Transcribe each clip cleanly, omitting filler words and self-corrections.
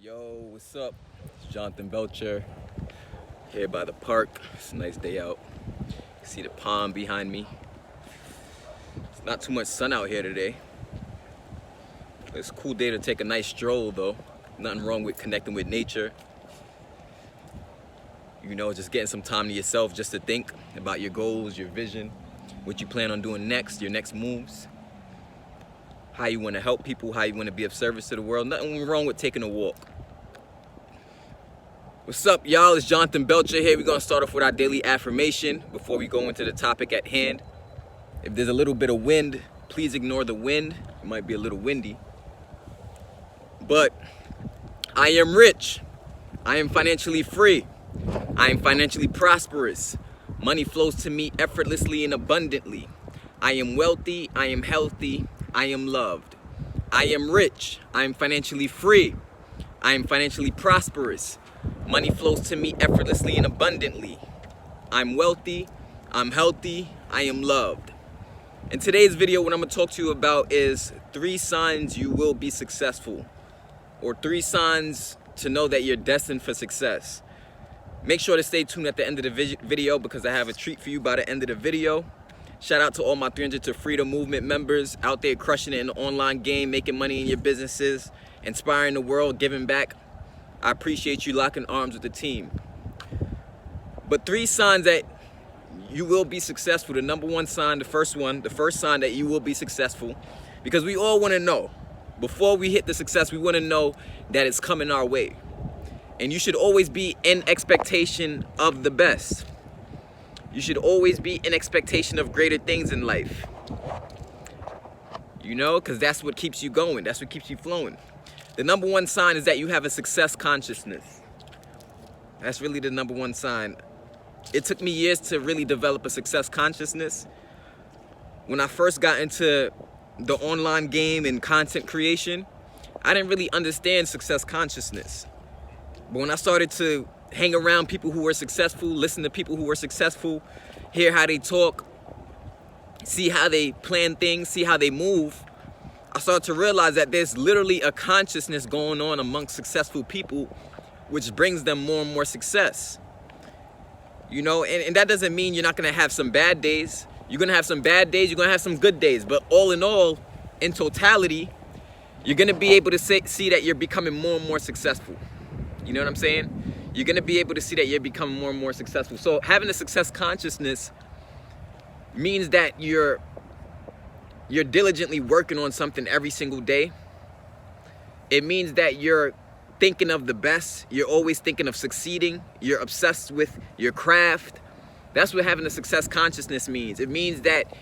Yo, what's up? It's Jonathan Belcher here by the park. It's a nice day out. You see the pond behind me. It's not too much sun out here today. It's a cool day to take a nice stroll though. Nothing wrong with connecting with nature. You know, just getting some time to yourself just to think about your goals, your vision, what you plan on doing next, your next moves, how you want to help people, how you want to be of service to the world. Nothing wrong with taking a walk. What's up, y'all? It's Jonathan Belcher here. We're going to start off with our daily affirmation before we go into the topic at hand. If there's a little bit of wind, please ignore the wind. It might be a little windy. But I am rich. I am financially free. I am financially prosperous. Money flows to me effortlessly and abundantly. I am wealthy. I am healthy. I am loved. I am rich. I am financially free. I am financially prosperous. Money flows to me effortlessly and abundantly. I'm wealthy. I'm healthy. I am loved. In today's video, what I'm going to talk to you about is 3 signs you will be successful, or 3 signs to know that you're destined for success. Make sure to stay tuned at the end of the video because I have a treat for you by the end of the video. Shout out to all my 300 to Freedom Movement members out there crushing it in the online game, making money in your businesses, inspiring the world, giving back. I appreciate you locking arms with the team. But 3 signs that you will be successful. The number 1 sign, the first sign that you will be successful, because we all want to know, before we hit the success, we want to know that it's coming our way. And you should always be in expectation of the best. You should always be in expectation of greater things in life. You know, because that's what keeps you going. That's what keeps you flowing. The number 1 sign is that you have a success consciousness. That's really the number 1 sign. It took me years to really develop a success consciousness. When I first got into the online game and content creation, I didn't really understand success consciousness. But when I started to hang around people who were successful, listen to people who were successful, hear how they talk, see how they plan things, see how they move, I started to realize that there's literally a consciousness going on amongst successful people, which brings them more and more success. You know, and that doesn't mean you're not going to have some bad days. You're going to have some bad days, you're going to have some good days. But all in all, in totality, you're going to be able to see that you're becoming more and more successful. You know what I'm saying? You're going to be able to see that you're becoming more and more successful. So having a success consciousness means that you're diligently working on something every single day. It means that you're thinking of the best. You're always thinking of succeeding. You're obsessed with your craft. That's what having a success consciousness means. It means that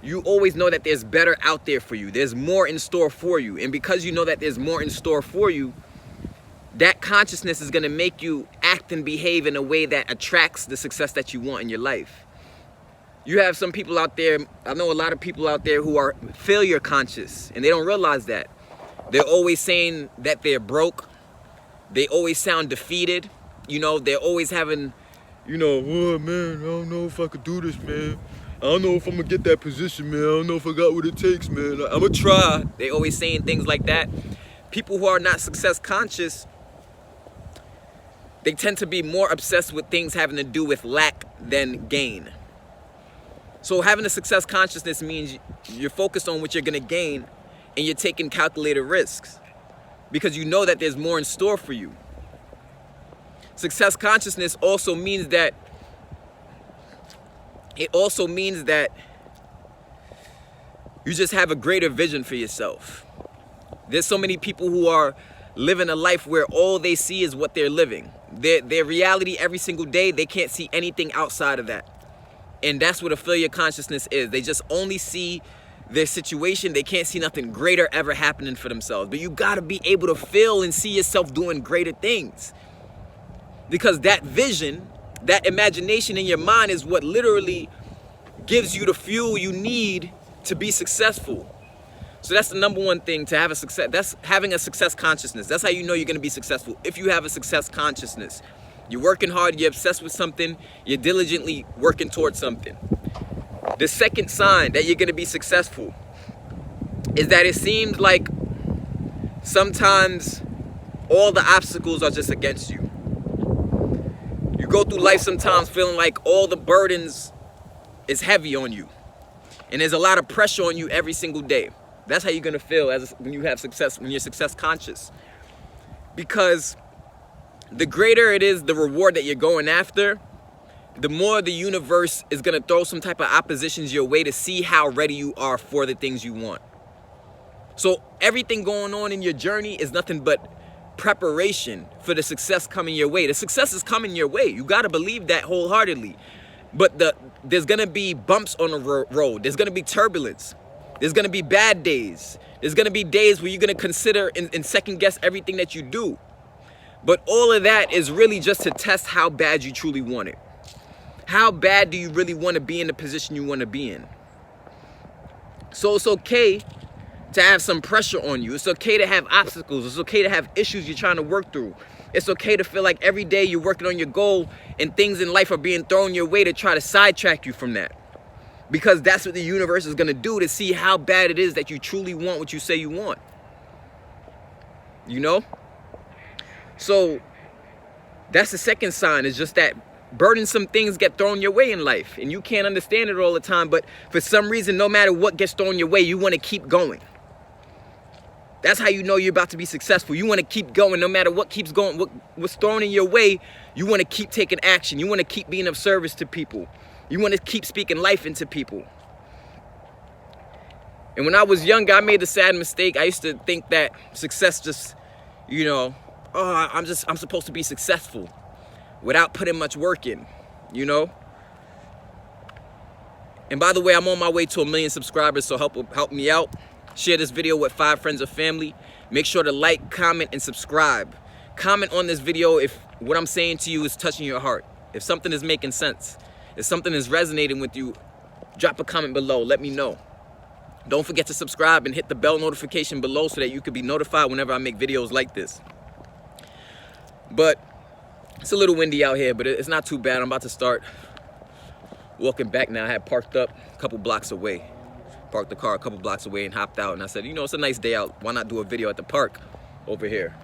you always know that there's better out there for you. There's more in store for you. And because you know that there's more in store for you, that consciousness is going to make you act and behave in a way that attracts the success that you want in your life. You have some people out there, I know a lot of people out there who are failure conscious, and they don't realize that. They're always saying that they're broke. They always sound defeated. You know, they're always having, you know, oh man, I don't know if I could do this, man. I don't know if I'm gonna get that position, man. I don't know if I got what it takes, man. I'm gonna try. They always saying things like that. People who are not success conscious, they tend to be more obsessed with things having to do with lack than gain. So having a success consciousness means you're focused on what you're going to gain, and you're taking calculated risks because you know that there's more in store for you. Success consciousness also means that you just have a greater vision for yourself. There's so many people who are living a life where all they see is what they're living. Their reality every single day, they can't see anything outside of that. And that's what a failure consciousness is. They just only see their situation. They can't see nothing greater ever happening for themselves. But you got to be able to feel and see yourself doing greater things. Because that vision, that imagination in your mind is what literally gives you the fuel you need to be successful. So that's the number 1 thing to have a success. That's having a success consciousness. That's how you know you're going to be successful. If you have a success consciousness, you're working hard, you're obsessed with something, you're diligently working towards something. The second sign that you're going to be successful is that it seems like sometimes all the obstacles are just against you. You go through life sometimes feeling like all the burdens is heavy on you. And there's a lot of pressure on you every single day. That's how you're gonna feel when you have success, when you're success conscious. Because the greater it is the reward that you're going after, the more the universe is gonna throw some type of oppositions your way to see how ready you are for the things you want. So everything going on in your journey is nothing but preparation for the success coming your way. The success is coming your way. You gotta believe that wholeheartedly. But there's gonna be bumps on the road. There's gonna be turbulence. There's gonna be bad days. There's gonna be days where you're gonna consider and second guess everything that you do. But all of that is really just to test how bad you truly want it. How bad do you really want to be in the position you want to be in? So it's okay to have some pressure on you. It's okay to have obstacles. It's okay to have issues you're trying to work through. It's okay to feel like every day you're working on your goal and things in life are being thrown your way to try to sidetrack you from that. Because that's what the universe is going to do to see how bad it is that you truly want what you say you want. You know? So that's the second sign, is just that burdensome things get thrown your way in life. And you can't understand it all the time. But for some reason, no matter what gets thrown your way, you want to keep going. That's how you know you're about to be successful. You want to keep going no matter what keeps going, what's thrown in your way. You want to keep taking action. You want to keep being of service to people. You want to keep speaking life into people. And when I was younger, I made a sad mistake. I used to think that success just, you know, oh, I'm supposed to be successful without putting much work in, you know? And by the way, I'm on my way to 1 million subscribers, so help me out. Share this video with 5 friends or family. Make sure to like, comment, and subscribe. Comment on this video if what I'm saying to you is touching your heart. If something is making sense. If something is resonating with you, drop a comment below. Let me know. Don't forget to subscribe and hit the bell notification below so that you can be notified whenever I make videos like this. But it's a little windy out here, but it's not too bad. I'm about to start walking back now. I had parked up a couple blocks away. Parked the car a couple blocks away and hopped out. And I said, you know, it's a nice day out. Why not do a video at the park over here?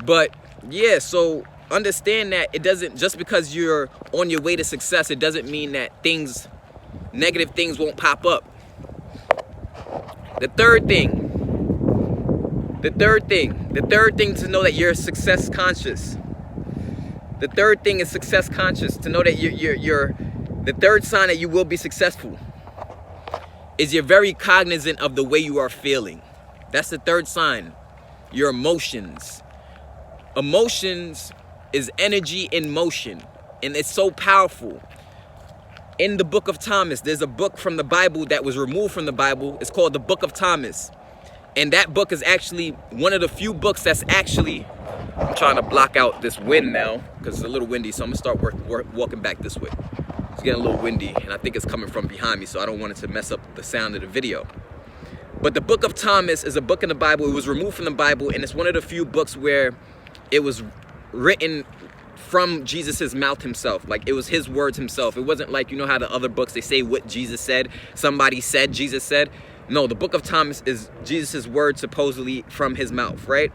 But yeah, so understand that it doesn't, just because you're on your way to success, it doesn't mean that negative things won't pop up. The third thing to know that you're success conscious. The third thing is success conscious, to know that you're the third sign that you will be successful is you're very cognizant of the way you are feeling. That's the third sign. Your emotions. Emotions is energy in motion, and it's so powerful. In the book of Thomas, there's a book from the Bible that was removed from the Bible. It's called the Book of Thomas. And that book is actually one of the few books that's actually, I'm trying to block out this wind now because it's a little windy, so I'm gonna start walking back this way. It's getting a little windy, and I think it's coming from behind me, so I don't want it to mess up the sound of the video. But the Book of Thomas is a book in the Bible. It was removed from the Bible, and it's one of the few books where it was written from Jesus's mouth himself. Like, it was his words himself. It wasn't like, you know how the other books, they say what Jesus said, somebody said, Jesus said. No, the Book of Thomas is Jesus's word supposedly from his mouth, right?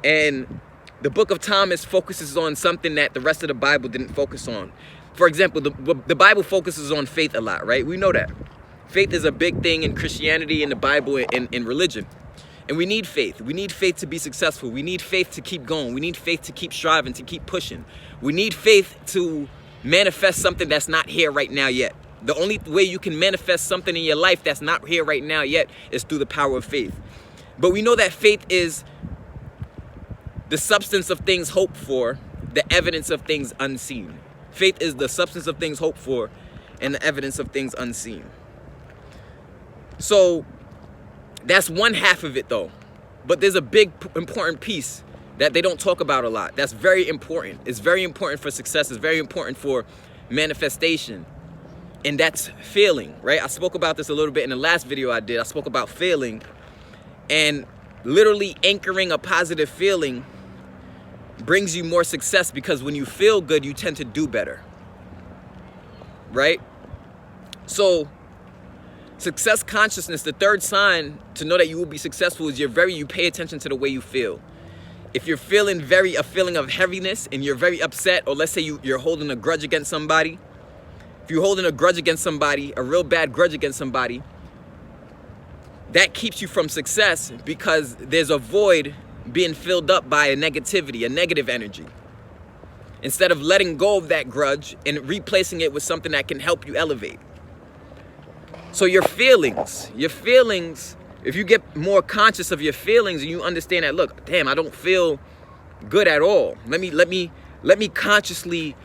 And the Book of Thomas focuses on something that the rest of the Bible didn't focus on. For example, the Bible focuses on faith a lot, right? We know that. Faith is a big thing in Christianity, in the Bible, in religion. And we need faith. We need faith to be successful. We need faith to keep going. We need faith to keep striving, to keep pushing. We need faith to manifest something that's not here right now yet. The only way you can manifest something in your life that's not here right now yet is through the power of faith. But we know that faith is the substance of things hoped for, the evidence of things unseen. Faith is the substance of things hoped for and the evidence of things unseen. So that's one half of it though. But there's a big important piece that they don't talk about a lot. That's very important. It's very important for success. It's very important for manifestation. And that's failing, right? I spoke about this a little bit in the last video I did. I spoke about failing, and literally anchoring a positive feeling brings you more success, because when you feel good, you tend to do better, right? So success consciousness, the third sign to know that you will be successful, is you pay attention to the way you feel. If you're feeling a feeling of heaviness and you're very upset, or let's say you're holding a grudge against somebody, if you're holding a grudge against somebody, a real bad grudge against somebody, that keeps you from success because there's a void being filled up by a negativity, a negative energy. Instead of letting go of that grudge and replacing it with something that can help you elevate. So your feelings, if you get more conscious of your feelings and you understand that, look, damn, I don't feel good at all. Let me consciously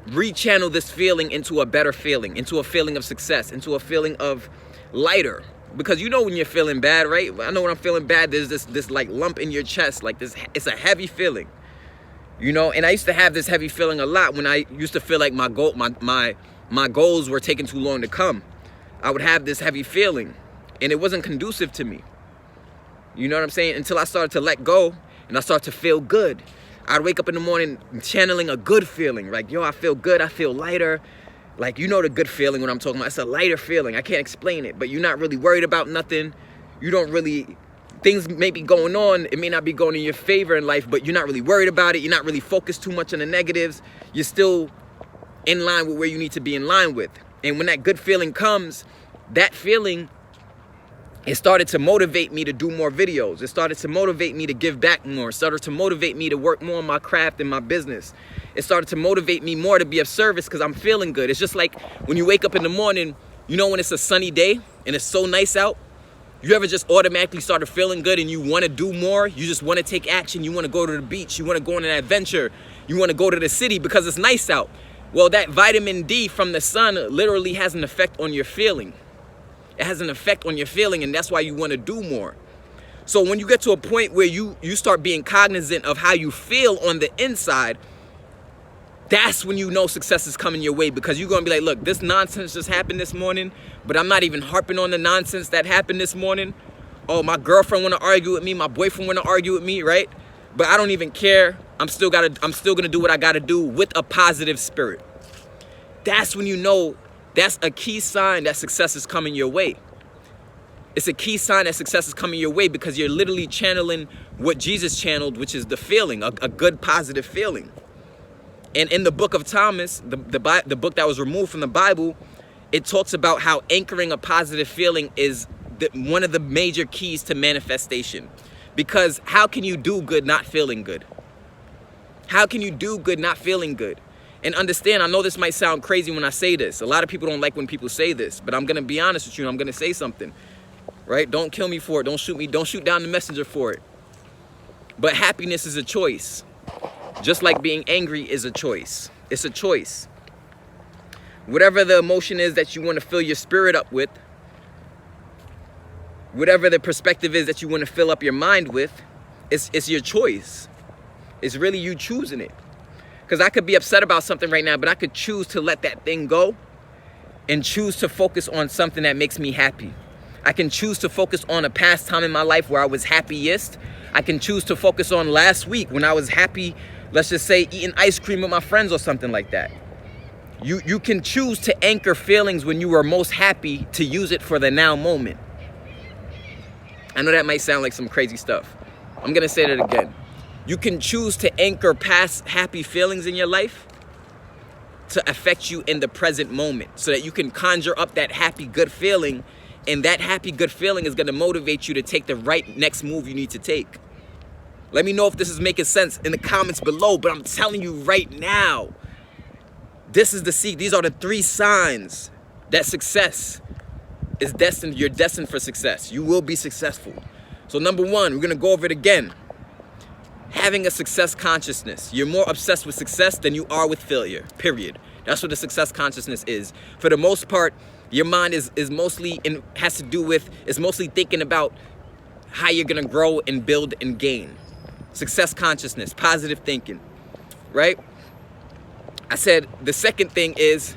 rechannel this feeling into a better feeling, into a feeling of success, into a feeling of lighter. Because you know when you're feeling bad, right? I know when I'm feeling bad, there's this like lump in your chest, like this. It's a heavy feeling, you know. And I used to have this heavy feeling a lot when I used to feel like my goals were taking too long to come. I would have this heavy feeling, and it wasn't conducive to me. You know what I'm saying? Until I started to let go, and I started to feel good. I'd wake up in the morning channeling a good feeling, like, yo, I feel good, I feel lighter. Like, you know the good feeling when I'm talking about. It's a lighter feeling. I can't explain it, but you're not really worried about nothing. You don't really, things may be going on. It may not be going in your favor in life, but you're not really worried about it. You're not really focused too much on the negatives. You're still in line with where you need to be in line with. And when that good feeling comes, that feeling, it started to motivate me to do more videos. It started to motivate me to give back more. It started to motivate me to work more on my craft and my business. It started to motivate me more to be of service because I'm feeling good. It's just like when you wake up in the morning, you know, when it's a sunny day and it's so nice out, you ever just automatically started feeling good and you want to do more? You just want to take action. You want to go to the beach. You want to go on an adventure. You want to go to the city because it's nice out. Well, that vitamin D from the sun literally has an effect on your feeling. It has an effect on your feeling, and that's why you want to do more. So when you get to a point where you start being cognizant of how you feel on the inside, that's when you know success is coming your way, because you're going to be like, look, this nonsense just happened this morning, but I'm not even harping on the nonsense that happened this morning. Oh, my girlfriend want to argue with me. My boyfriend want to argue with me, right? But I don't even care. I'm still going to do what I got to do with a positive spirit. That's when you know that's a key sign that success is coming your way. It's a key sign that success is coming your way because you're literally channeling what Jesus channeled, which is the feeling, a good positive feeling. And in the book of Thomas, the book that was removed from the Bible, it talks about how anchoring a positive feeling is one of the major keys to manifestation. Because how can you do good not feeling good? How can you do good not feeling good? And understand, I know this might sound crazy when I say this. A lot of people don't like when people say this, but I'm going to be honest with you and I'm going to say something, right? Don't kill me for it. Don't shoot me. Don't shoot down the messenger for it. But happiness is a choice. Just like being angry is a choice. It's a choice. Whatever the emotion is that you want to fill your spirit up with, whatever the perspective is that you want to fill up your mind with, it's your choice. It's really you choosing it. Because I could be upset about something right now, but I could choose to let that thing go and choose to focus on something that makes me happy. I can choose to focus on a past time in my life where I was happiest. I can choose to focus on last week when I was happy, let's just say eating ice cream with my friends or something like that. You can choose to anchor feelings when you are most happy to use it for the now moment. I know that might sound like some crazy stuff. I'm going to say that again. You can choose to anchor past happy feelings in your life to affect you in the present moment so that you can conjure up that happy, good feeling. And that happy, good feeling is going to motivate you to take the right next move you need to take. Let me know if this is making sense in the comments below, but I'm telling you right now, this is the seed. These are the 3 signs that success is destined. You're destined for success. You will be successful. So number 1, we're going to go over it again. Having a success consciousness. You're more obsessed with success than you are with failure, period. That's what the success consciousness is. For the most part, your mind is mostly it's mostly thinking about how you're going to grow and build and gain. Success consciousness, positive thinking, right? I said the second thing is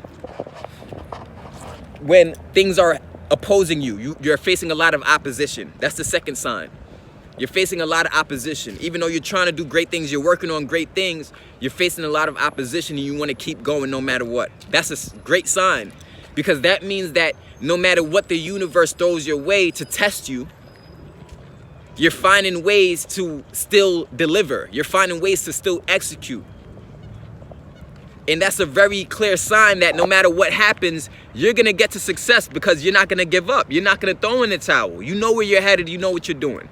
when things are opposing you, you're facing a lot of opposition. That's the second sign. You're facing a lot of opposition. Even though you're trying to do great things, you're working on great things, you're facing a lot of opposition and you want to keep going no matter what. That's a great sign because that means that no matter what the universe throws your way to test you, You're finding ways to still deliver. You're finding ways to still execute. And that's a very clear sign that no matter what happens, you're going to get to success because you're not going to give up. You're not going to throw in the towel. You know where you're headed. You know what you're doing.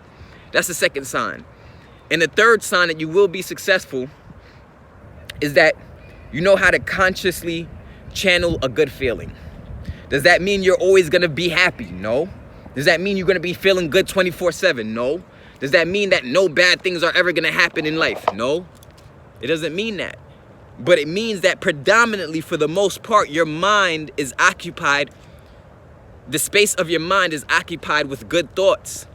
That's the second sign. And the third sign that you will be successful is that you know how to consciously channel a good feeling. Does that mean you're always going to be happy? No. Does that mean you're going to be feeling good 24/7? No. Does that mean that no bad things are ever going to happen in life? No. It doesn't mean that. But it means that predominantly, for the most part, your mind is occupied, the space of your mind is occupied with good thoughts,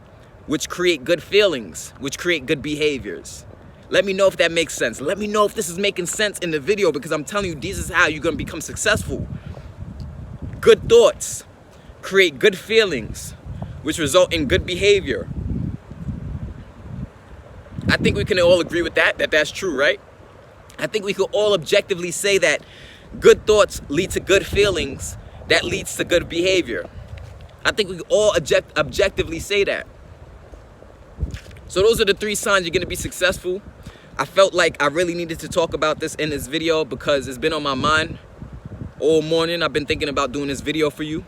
which create good feelings, which create good behaviors. Let me know if that makes sense. Let me know if this is making sense in the video, because I'm telling you, this is how you're going to become successful. Good thoughts create good feelings, which result in good behavior. I think we can all agree with that that's true, right? I think we could all objectively say that good thoughts lead to good feelings, that leads to good behavior. I think we could all objectively say that. So those are the 3 signs you're going to be successful. I felt like I really needed to talk about this in this video because it's been on my mind all morning. I've been thinking about doing this video for you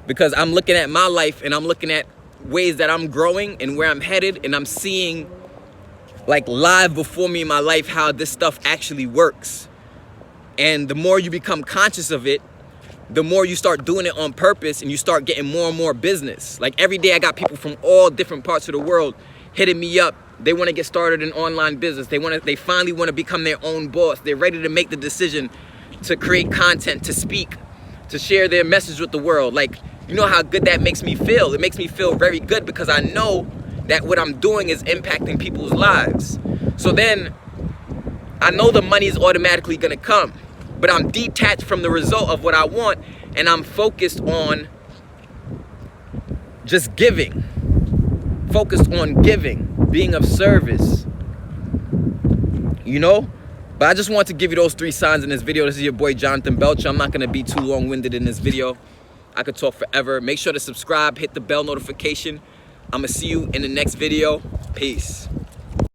because I'm looking at my life and I'm looking at ways that I'm growing and where I'm headed, and I'm seeing like live before me in my life how this stuff actually works. And the more you become conscious of it, the more you start doing it on purpose, and you start getting more and more business. Like every day I got people from all different parts of the world hitting me up. They want to get started in online business. They finally want to become their own boss. They're ready to make the decision to create content, to speak, to share their message with the world. Like, you know how good that makes me feel? It makes me feel very good because I know that what I'm doing is impacting people's lives. So then I know the money is automatically gonna come, but I'm detached from the result of what I want, and I'm focused on just giving, focused on giving, being of service, you know? But I just want to give you those 3 signs in this video. This is your boy Jonathan Belcher. I'm not gonna be too long-winded in this video. I could talk forever. Make sure to subscribe, hit the bell notification. I'm gonna see you in the next video. Peace.